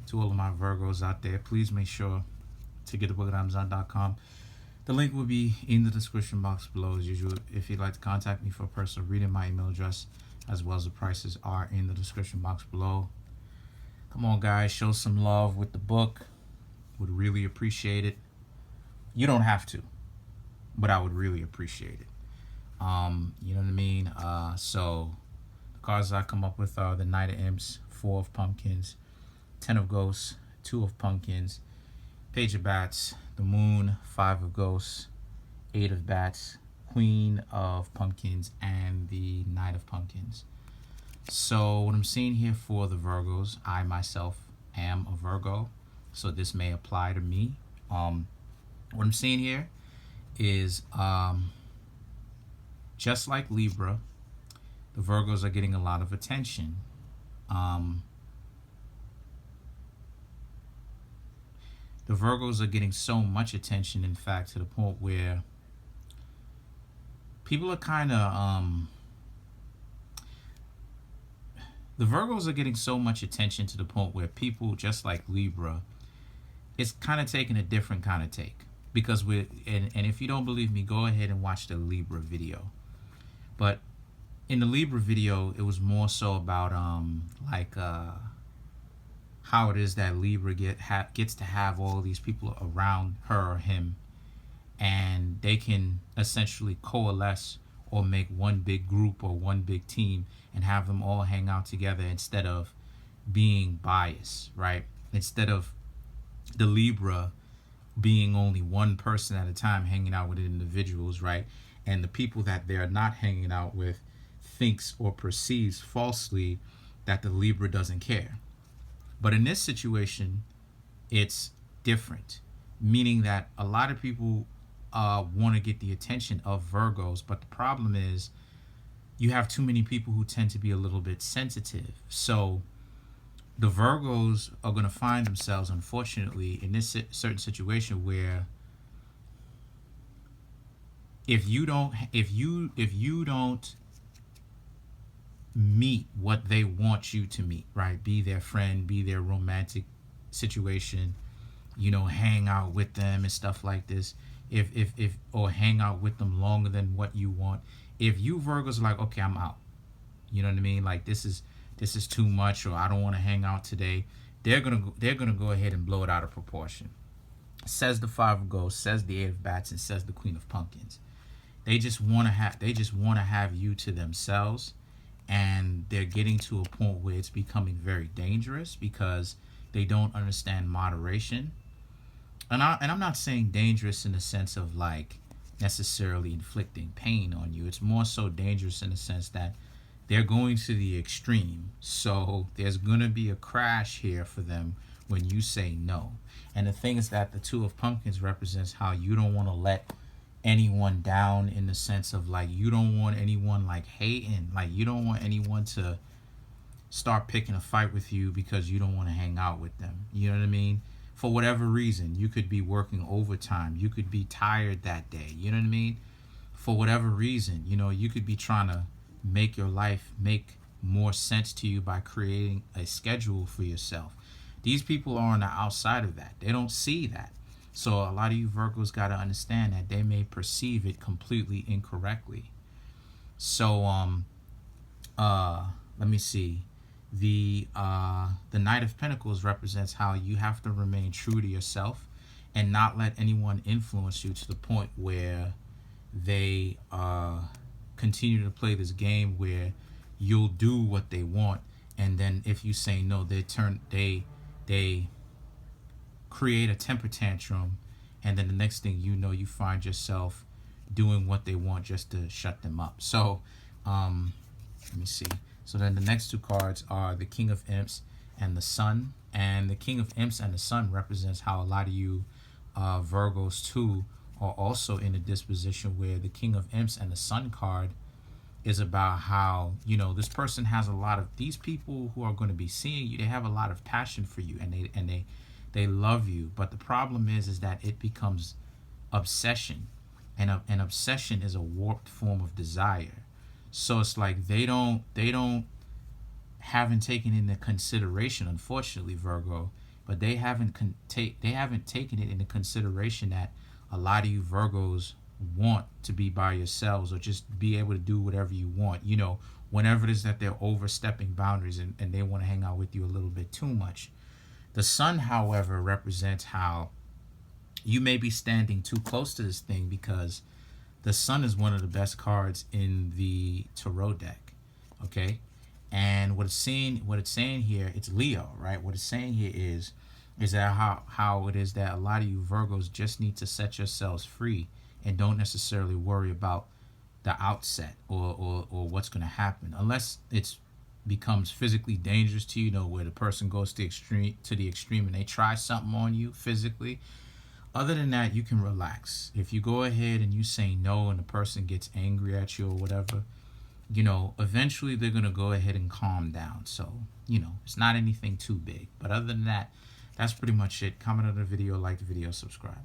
To all of my Virgos out there, please make sure to get the book at Amazon.com. The link will be in the description box below as usual. If you'd like to contact me for a personal reading, my email address as well as the prices are in the description box below. Come on, guys, show some love with the book. Would really appreciate it. You don't have to, but I would really appreciate it. You know what I mean? So the cards I come up with are the Knight of Imps, Four of Pumpkins, Ten of Ghosts, Two of Pumpkins, Page of Bats, the Moon, Five of Ghosts, Eight of Bats, Queen of Pumpkins, and the Knight of Pumpkins. So what I'm seeing here for the Virgos, I myself am a Virgo, so this may apply to me. What I'm seeing here is just like Libra, the Virgos are getting a lot of attention. The Virgos are getting so much attention, in fact, to the point where people are kind of the Virgos are getting so much attention to the point where people, just like Libra, it's kind of taking a different kind of take. Because and if you don't believe me, go ahead and watch the Libra video. But in the Libra video, it was more so about how it is that Libra gets to have all these people around her or him, and they can essentially coalesce or make one big group or one big team and have them all hang out together instead of being biased, right? Instead of the Libra being only one person at a time hanging out with individuals, right? And the people that they're not hanging out with thinks or perceives falsely that the Libra doesn't care. But in this situation, it's different, meaning that a lot of people want to get the attention of Virgos, but the problem is you have too many people who tend to be a little bit sensitive. So the Virgos are going to find themselves, unfortunately, in this certain situation where if you don't meet what they want you to meet, right? Be their friend, be their romantic situation, hang out with them and stuff like this. If or hang out with them longer than what you want. If you Virgos are like, okay, I'm out. You know what I mean? Like this is too much, or I don't want to hang out today. They're gonna go ahead and blow it out of proportion. Says the Five of Ghosts, says the Eight of Bats, and says the Queen of Pumpkins. They just want to have you to themselves, and they're getting to a point where it's becoming very dangerous because they don't understand moderation. And I'm not saying dangerous in the sense of like necessarily inflicting pain on you. It's more so dangerous in the sense that they're going to the extreme. So there's going to be a crash here for them when you say no. And the thing is that the Two of Pumpkins represents how you don't want to let anyone down, in the sense of like you don't want anyone like hating, like you don't want anyone to start picking a fight with you because you don't want to hang out with them. You know what I mean? For whatever reason, you could be working overtime, you could be tired that day, you know what I mean? For whatever reason, you could be trying to make your life make more sense to you by creating a schedule for yourself. These people are on the outside of that. They don't see that. So a lot of you Virgos got to understand that they may perceive it completely incorrectly. So let me see. The Knight of Pentacles represents how you have to remain true to yourself and not let anyone influence you to the point where they continue to play this game where you'll do what they want, and then if you say no, they create a temper tantrum, and then the next thing you know, you find yourself doing what they want just to shut them up. So let me see. So then the next two cards are the King of Imps and the Sun. And the King of Imps and the Sun represents how a lot of you Virgos too are also in a disposition where the King of Imps and the Sun card is about how, this person has a lot of, these people who are going to be seeing you, they have a lot of passion for you, and they love you. But the problem is that it becomes obsession, and an obsession is a warped form of desire. So it's like they haven't taken into consideration, unfortunately, Virgo, but they haven't taken it into consideration that a lot of you Virgos want to be by yourselves or just be able to do whatever you want. Whenever it is that they're overstepping boundaries and they want to hang out with you a little bit too much. The sun, however, represents how you may be standing too close to this thing, because the sun is one of the best cards in the tarot deck. Okay? And what it's saying here, it's Leo, right? What it's saying here is that how it is that a lot of you Virgos just need to set yourselves free and don't necessarily worry about the outset or what's going to happen, unless it's becomes physically dangerous to where the person goes to the extreme and they try something on you physically. Other than that, you can relax. If you go ahead and you say no and the person gets angry at you or whatever, eventually they're going to go ahead and calm down. So, it's not anything too big. But other than that, that's pretty much it. Comment on the video, like the video, subscribe.